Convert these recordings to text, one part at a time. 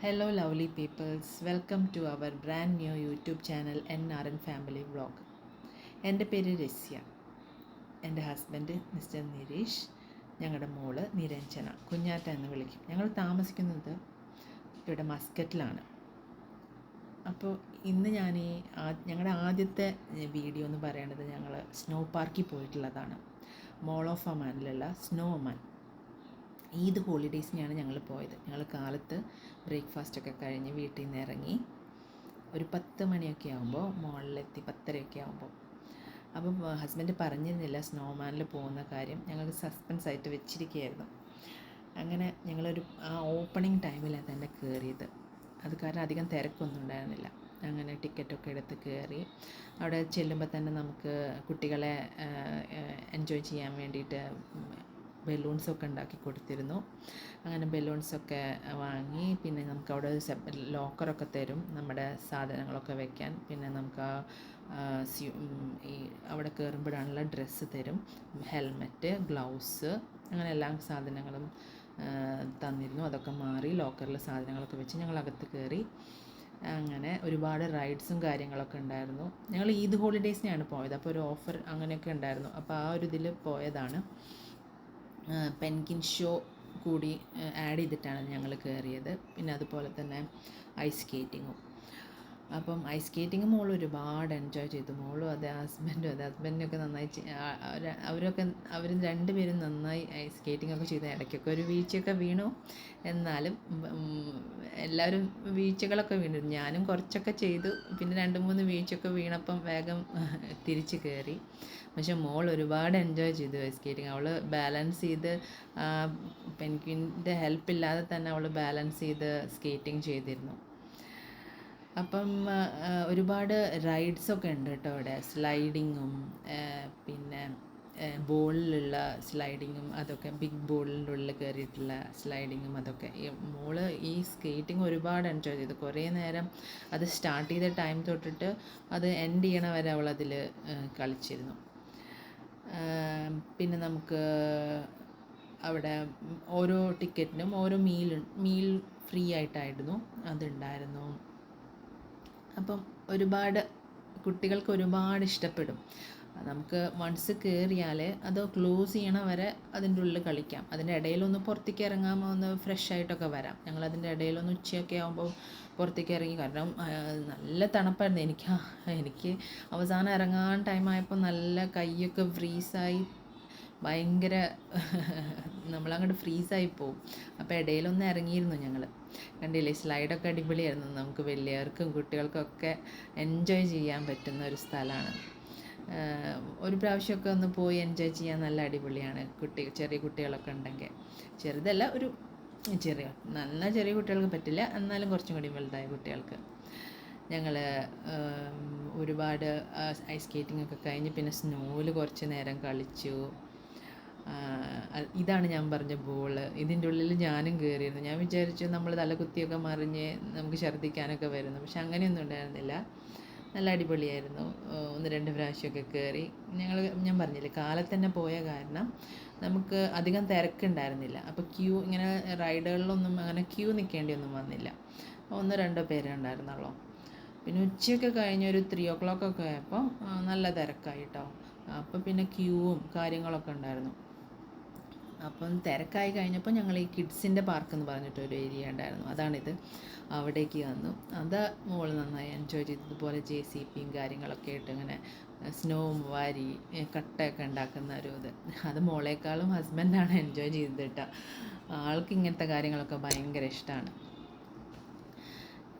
Hello, lovely peoples. Welcome to our brand new YouTube channel NRN Family Vlog. എൻ്റെ പേര് രസ്യ. എൻ്റെ husband mister Nirish, ഞങ്ങളുടെ മോള് നിരഞ്ജന, കുഞ്ഞാറ്റ എന്ന് വിളിക്കും. ഞങ്ങൾ താമസിക്കുന്നത് ഇവിടെ മസ്കറ്റിലാണ്. അപ്പോൾ ഇന്ന് ഞാൻ ഞങ്ങളുടെ ആദ്യത്തെ വീഡിയോ എന്ന് പറയുന്നത് ഞങ്ങൾ സ്നോ പാർക്കിൽ പോയിട്ടുള്ളതാണ്. മോൾ ഓഫ് ഒമാനിലുള്ള സ്നോ ഒമാൻ. ഈദ് ഹോളിഡേയ്സിനാണ് ഞങ്ങൾ പോയത്. ഞങ്ങൾ കാലത്ത് ബ്രേക്ക്ഫാസ്റ്റൊക്കെ കഴിഞ്ഞ് വീട്ടിൽ നിന്ന് ഇറങ്ങി ഒരു 10 മണിയൊക്കെ ആകുമ്പോൾ മോളിലെത്തി, 10:30 ആകുമ്പോൾ. അപ്പം ഹസ്ബൻഡ് പറഞ്ഞിരുന്നില്ല സ്നോമാനിൽ പോകുന്ന കാര്യം. ഞങ്ങൾക്ക് സസ്പെൻസ് ആയിട്ട് വെച്ചിരിക്കുകയായിരുന്നു. അങ്ങനെ ഞങ്ങളൊരു ഓപ്പണിംഗ് ടൈമിലാണ് തന്നെ കയറിയത്. അത് കാരണം അധികം തിരക്കൊന്നും ഉണ്ടായിരുന്നില്ല. അങ്ങനെ ടിക്കറ്റൊക്കെ എടുത്ത് കയറി. അവിടെ ചെല്ലുമ്പോൾ തന്നെ നമുക്ക് കുട്ടികളെ എൻജോയ് ചെയ്യാൻ വേണ്ടിയിട്ട് ബലൂൺസൊക്കെ ഉണ്ടാക്കി കൊടുത്തിരുന്നു. അങ്ങനെ ബലൂൺസൊക്കെ വാങ്ങി. പിന്നെ നമുക്ക് അവിടെ ലോക്കറൊക്കെ തരും നമ്മുടെ സാധനങ്ങളൊക്കെ വെക്കാൻ. പിന്നെ നമുക്ക് ഈ അവിടെ കയറുമ്പോഴാണുള്ള ഡ്രസ്സ് തരും, ഹെൽമെറ്റ്, ഗ്ലൗസ്, അങ്ങനെ എല്ലാ സാധനങ്ങളും തന്നിരുന്നു. അതൊക്കെ മാറി ലോക്കറിൽ സാധനങ്ങളൊക്കെ വെച്ച് ഞങ്ങൾ അകത്ത് കയറി. അങ്ങനെ ഒരുപാട് റൈഡ്സും കാര്യങ്ങളൊക്കെ ഉണ്ടായിരുന്നു. ഞങ്ങൾ ഈദ് ഹോളിഡേയ്സിനെയാണ് പോയത്. അപ്പോൾ ഒരു ഓഫർ അങ്ങനെയൊക്കെ ഉണ്ടായിരുന്നു. അപ്പോൾ ആ ഒരു ഇതിൽ പോയതാണ്. പെൻഗിൻ ഷോ കൂടി ആഡ് ചെയ്തിട്ടാണ് ഞങ്ങൾ കയറിയത്. പിന്നെ അതുപോലെ തന്നെ ഐസ് സ്കേറ്റിങ്ങും. അപ്പം ഐസ് സ്കേറ്റിങ് മോൾ ഒരുപാട് എൻജോയ് ചെയ്തു. മോളും അതെ, ഹസ്ബൻഡിനൊക്കെ നന്നായി അവർ രണ്ടുപേരും നന്നായി ഐസ് സ്കേറ്റിങ്ങൊക്കെ ചെയ്തു. ഇടയ്ക്കൊക്കെ ഒരു വീഴ്ചയൊക്കെ വീണു. എന്നാലും എല്ലാവരും വീഴ്ചകളൊക്കെ വീണു. ഞാനും കുറച്ചൊക്കെ ചെയ്തു. പിന്നെ 2-3 വീഴ്ചയൊക്കെ വീണപ്പം വേഗം തിരിച്ച് കയറി. പക്ഷെ മോൾ ഒരുപാട് എൻജോയ് ചെയ്തു ഐസ് സ്കേറ്റിങ്. അവൾ ബാലൻസ് ചെയ്ത് പെൻഗ്വിൻ്റെ ഹെൽപ്പില്ലാതെ തന്നെ അവൾ ബാലൻസ് ചെയ്ത് സ്കേറ്റിംഗ് ചെയ്തിരുന്നു. അപ്പം ഒരുപാട് റൈഡ്സൊക്കെ ഉണ്ട് കേട്ടോ അവിടെ. സ്ലൈഡിങ്ങും പിന്നെ ബോളിലുള്ള സ്ലൈഡിങ്ങും, അതൊക്കെ ബിഗ് ബോളിൻ്റെ ഉള്ളിൽ കയറിയിട്ടുള്ള സ്ലൈഡിങ്ങും, അതൊക്കെ മോള് ഈ സ്കേറ്റിംഗ് ഒരുപാട് എൻജോയ് ചെയ്തു. കുറേ നേരം അത് സ്റ്റാർട്ട് ചെയ്ത ടൈം തൊട്ടിട്ട് അത് എൻഡ് ചെയ്യണ വരെ അവളതിൽ കളിച്ചിരുന്നു. പിന്നെ നമുക്ക് അവിടെ ഓരോ ടിക്കറ്റിനും ഓരോ മീൽ ഫ്രീ ആയിട്ടായിരുന്നു അതുണ്ടായിരുന്നു. അപ്പം ഒരുപാട് കുട്ടികൾക്ക് ഒരുപാട് ഇഷ്ടപ്പെടും. നമുക്ക് വൺസ് കയറിയാൽ അത് ക്ലോസ് ചെയ്യണ വരെ അതിൻ്റെ ഉള്ളിൽ കളിക്കാം. അതിൻ്റെ ഇടയിലൊന്ന് പുറത്തേക്ക് ഇറങ്ങാമോ, ഒന്ന് ഫ്രഷ് ആയിട്ടൊക്കെ വരാം. ഞങ്ങളതിൻ്റെ ഇടയിലൊന്ന് ഉച്ചയൊക്കെ ആകുമ്പോൾ പുറത്തേക്ക് ഇറങ്ങി. കാരണം നല്ല തണുപ്പായിരുന്നു. എനിക്ക് അവസാനം ഇറങ്ങാൻ ടൈമായപ്പോൾ നല്ല കൈയൊക്കെ ഫ്രീസായി, ഭയങ്കര നമ്മളങ്ങോട്ട് ഫ്രീസായി പോവും. അപ്പോൾ ഇടയിലൊന്ന് ഇറങ്ങിയിരുന്നു ഞങ്ങൾ. കണ്ടില്ലേ, സ്ലൈഡൊക്കെ അടിപൊളിയായിരുന്നു. നമുക്ക് വലിയവർക്കും കുട്ടികൾക്കൊക്കെ എൻജോയ് ചെയ്യാൻ പറ്റുന്ന ഒരു സ്ഥലമാണ്. ഒരു പ്രാവശ്യമൊക്കെ ഒന്ന് പോയി എൻജോയ് ചെയ്യാൻ നല്ല അടിപൊളിയാണ്. ചെറിയ കുട്ടികളൊക്കെ ഉണ്ടെങ്കിൽ, ചെറുതല്ല, ഒരു ചെറിയ കുട്ടികൾക്ക് പറ്റില്ല, എന്നാലും കുറച്ചും കൂടി വലുതായ കുട്ടികൾക്ക്. ഞങ്ങൾ ഒരുപാട് ഐസ് സ്കേറ്റിംഗ് ഒക്കെ കഴിഞ്ഞ് പിന്നെ സ്നോയിൽ കുറച്ച് നേരം കളിച്ചു. ഇതാണ് ഞാൻ പറഞ്ഞ ബോള്. ഇതിൻ്റെ ഉള്ളിൽ ഞാനും കയറിയിരുന്നു. ഞാൻ വിചാരിച്ചു നമ്മൾ തലകുത്തിയൊക്കെ മറിഞ്ഞ് നമുക്ക് ഛർദ്ദിക്കാനൊക്കെ വരുന്നു. പക്ഷെ അങ്ങനെയൊന്നും ഉണ്ടായിരുന്നില്ല. നല്ല അടിപൊളിയായിരുന്നു. 1-2 പ്രാവശ്യമൊക്കെ കയറി. ഞാൻ പറഞ്ഞില്ലേ, കാലത്ത് തന്നെ പോയ കാരണം നമുക്ക് അധികം തിരക്കുണ്ടായിരുന്നില്ല. അപ്പോൾ ഇങ്ങനെ റൈഡുകളിലൊന്നും അങ്ങനെ ക്യൂ നിൽക്കേണ്ടിയൊന്നും വന്നില്ല. 1-2 പേരേ ഉണ്ടായിരുന്നുള്ളൂ. പിന്നെ ഉച്ചയൊക്കെ കഴിഞ്ഞ് ഒരു 3 o'clock ഒക്കെ ആയപ്പോൾ നല്ല തിരക്കായി കേട്ടോ. അപ്പം പിന്നെ ക്യൂവും കാര്യങ്ങളൊക്കെ ഉണ്ടായിരുന്നു. അപ്പം തിരക്കായി കഴിഞ്ഞപ്പോൾ ഞങ്ങൾ ഈ കിഡ്സിൻ്റെ പാർക്ക് എന്ന് പറഞ്ഞിട്ടൊരു ഏരിയ ഉണ്ടായിരുന്നു, അതാണിത്. അവിടേക്ക് വന്നു. അത് മോൾ നന്നായി എൻജോയ് ചെയ്തു. ഇതുപോലെ JCBയും കാര്യങ്ങളൊക്കെ ആയിട്ട് ഇങ്ങനെ സ്നോവും വാരി കട്ടയൊക്കെ ഉണ്ടാക്കുന്ന ഒരു ഇത്. അത് മോളേക്കാളും ഹസ്ബൻഡാണ് എൻജോയ് ചെയ്തത് കേട്ടോ. ആൾക്ക് ഇങ്ങനത്തെ കാര്യങ്ങളൊക്കെ ഭയങ്കര ഇഷ്ടമാണ്.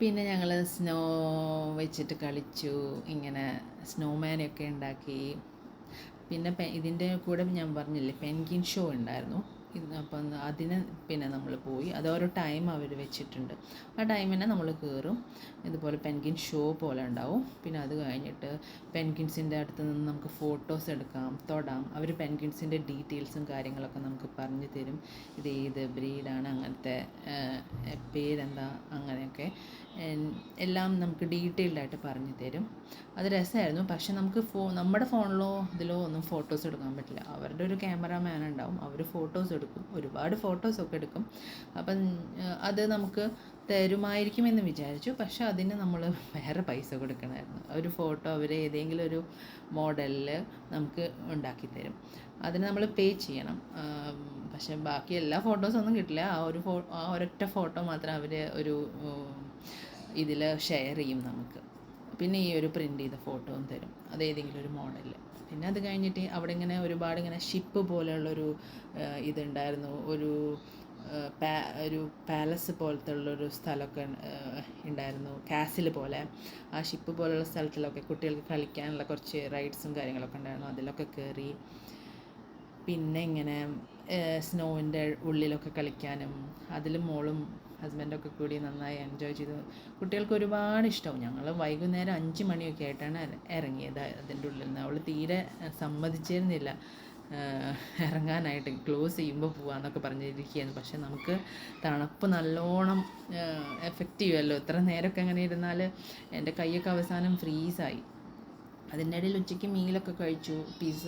പിന്നെ ഞങ്ങൾ സ്നോ വെച്ചിട്ട് കളിച്ചു. ഇങ്ങനെ സ്നോമാനൊക്കെ ഉണ്ടാക്കി. പിന്നെ ഇതിൻ്റെ കൂടെ ഞാൻ പറഞ്ഞില്ലേ, പെൻഗിൻ ഷോ ഉണ്ടായിരുന്നു. അപ്പം അതിന് പിന്നെ നമ്മൾ പോയി. അതോരോ ടൈം അവർ വെച്ചിട്ടുണ്ട്. ആ ടൈമിനെ നമ്മൾ കയറും. ഇതുപോലെ പെൻഗിൻ ഷോ പോലെ ഉണ്ടാവും. പിന്നെ അത് കഴിഞ്ഞിട്ട് പെൻഗിൻസിൻ്റെ അടുത്ത് നിന്ന് നമുക്ക് ഫോട്ടോസ് എടുക്കാം, തൊടാം. അവർ പെൻഗിൻസിൻ്റെ ഡീറ്റെയിൽസും കാര്യങ്ങളൊക്കെ നമുക്ക് പറഞ്ഞു തരും. ഇത് ഏത് ബ്രീഡാണ്, അങ്ങനത്തെ പേരെന്താ, അങ്ങനെയൊക്കെ എല്ലാം നമുക്ക് ഡീറ്റെയിൽഡായിട്ട് പറഞ്ഞു തരും. അത് രസമായിരുന്നു. പക്ഷെ നമുക്ക് നമ്മുടെ ഫോണിലോ ഇതിലോ ഒന്നും ഫോട്ടോസ് എടുക്കാൻ പറ്റില്ല. അവരുടെ ഒരു ക്യാമറാമാൻ ഉണ്ടാവും, അവർ ഫോട്ടോസ് എടുക്കും. കൊടുക്കും, ഒരുപാട് ഫോട്ടോസൊക്കെ എടുക്കും. അപ്പം അത് നമുക്ക് തരുമായിരിക്കുമെന്ന് വിചാരിച്ചു. പക്ഷെ അതിന് നമ്മൾ വേറെ പൈസ കൊടുക്കണമായിരുന്നു. ഒരു ഫോട്ടോ അവർ ഏതെങ്കിലും ഒരു മോഡലിൽ നമുക്ക് ഉണ്ടാക്കി തരും. അതിന് നമ്മൾ പേ ചെയ്യണം. പക്ഷെ ബാക്കി എല്ലാ ഫോട്ടോസൊന്നും കിട്ടില്ല. ആ ഒരൊറ്റ ഫോട്ടോ മാത്രം അവർ ഒരു ഇതിൽ ഷെയർ ചെയ്യും നമുക്ക്. പിന്നെ ഈ ഒരു പ്രിൻ്റ് ചെയ്ത ഫോട്ടോയും തരും, അതേതെങ്കിലും ഒരു മോഡലിൽ. പിന്നെ അത് കഴിഞ്ഞിട്ട് അവിടെ ഇങ്ങനെ ഒരുപാട് ഇങ്ങനെ ഷിപ്പ് പോലെയുള്ളൊരു ഇതുണ്ടായിരുന്നു. ഒരു പാലസ് പോലത്തെ ഉള്ളൊരു സ്ഥലമൊക്കെ ഉണ്ടായിരുന്നു, കാസിൽ പോലെ. ആ ഷിപ്പ് പോലെയുള്ള സ്ഥലത്തിലൊക്കെ കുട്ടികൾക്ക് കളിക്കാനുള്ള കുറച്ച് റൈഡ്സും കാര്യങ്ങളൊക്കെ ഉണ്ടായിരുന്നു. അതിലൊക്കെ കയറി. പിന്നെ ഇങ്ങനെ സ്നോവിൻ്റെ ഉള്ളിലൊക്കെ കളിക്കാനും അതിൽ മോളും ഹസ്ബൻഡൊക്കെ കൂടി നന്നായി എൻജോയ് ചെയ്തു. കുട്ടികൾക്ക് ഒരുപാട് ഇഷ്ടമാവും. ഞങ്ങൾ വൈകുന്നേരം 5 മണിയൊക്കെ ആയിട്ടാണ് ഇറങ്ങിയത് അതിൻ്റെ ഉള്ളിൽ നിന്ന്. അവൾ തീരെ സമ്മതിച്ചിരുന്നില്ല ഇറങ്ങാനായിട്ട്. ക്ലോസ് ചെയ്യുമ്പോൾ പോവാന്നൊക്കെ പറഞ്ഞിരിക്കുകയായിരുന്നു. പക്ഷെ നമുക്ക് തണുപ്പ് നല്ലോണം എഫക്റ്റ് ചെയ്യുമല്ലോ. ഇത്ര നേരമൊക്കെ അങ്ങനെ ഇരുന്നാൽ എൻ്റെ കൈയൊക്കെ അവസാനം ഫ്രീസായി. അതിൻ്റെ ഇടയിൽ ഉച്ചയ്ക്ക് മീലൊക്കെ കഴിച്ചു. പിസ്സ,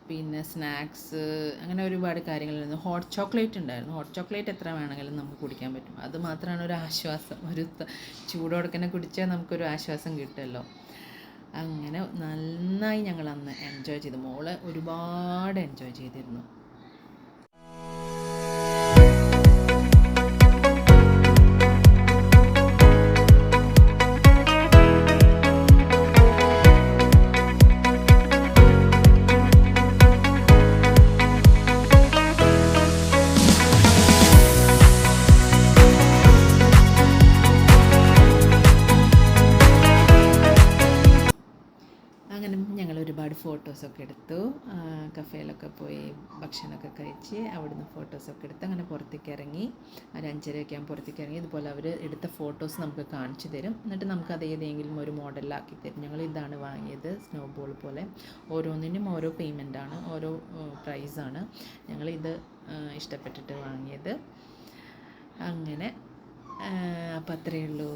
പിന്നെ സ്നാക്സ്, അങ്ങനെ ഒരുപാട് കാര്യങ്ങളുണ്ടായിരുന്നു. ഹോട്ട് ചോക്ലേറ്റ് ഉണ്ടായിരുന്നു. ഹോട്ട് ചോക്ലേറ്റ് എത്ര വേണമെങ്കിലും നമുക്ക് കുടിക്കാൻ പറ്റും. അത് മാത്രമാണ് ഒരു ആശ്വാസം. ഒരു ചൂടോടെ തന്നെ കുടിച്ചാൽ നമുക്കൊരു ആശ്വാസം കിട്ടുമല്ലോ. അങ്ങനെ നന്നായി ഞങ്ങൾ അന്ന് എൻജോയ് ചെയ്തു. മോള് ഒരുപാട് എൻജോയ് ചെയ്തിരുന്നു. അങ്ങനെ ഞങ്ങൾ ഒരുപാട് ഫോട്ടോസൊക്കെ എടുത്തു. കഫേയിലൊക്കെ പോയി ഭക്ഷണമൊക്കെ കഴിച്ച് അവിടുന്ന് ഫോട്ടോസൊക്കെ എടുത്ത് അങ്ങനെ പുറത്തേക്ക് ഇറങ്ങി. ഒരു 5:30 ആകുമ്പോൾ പുറത്തേക്ക് ഇറങ്ങി. ഇതുപോലെ അവർ എടുത്ത ഫോട്ടോസ് നമുക്ക് കാണിച്ചു തരും. എന്നിട്ട് നമുക്കത് ഏതെങ്കിലും ഒരു മോഡലിലാക്കി തരും. ഞങ്ങൾ ഇതാണ് വാങ്ങിയത്, സ്നോ ബോൾ പോലെ. ഓരോന്നിനും ഓരോ പേയ്മെൻറ്റാണ്, ഓരോ പ്രൈസാണ്. ഞങ്ങളിത് ഇഷ്ടപ്പെട്ടിട്ട് വാങ്ങിയത്. അങ്ങനെ അപ്പം അത്രയേ ഉള്ളൂ.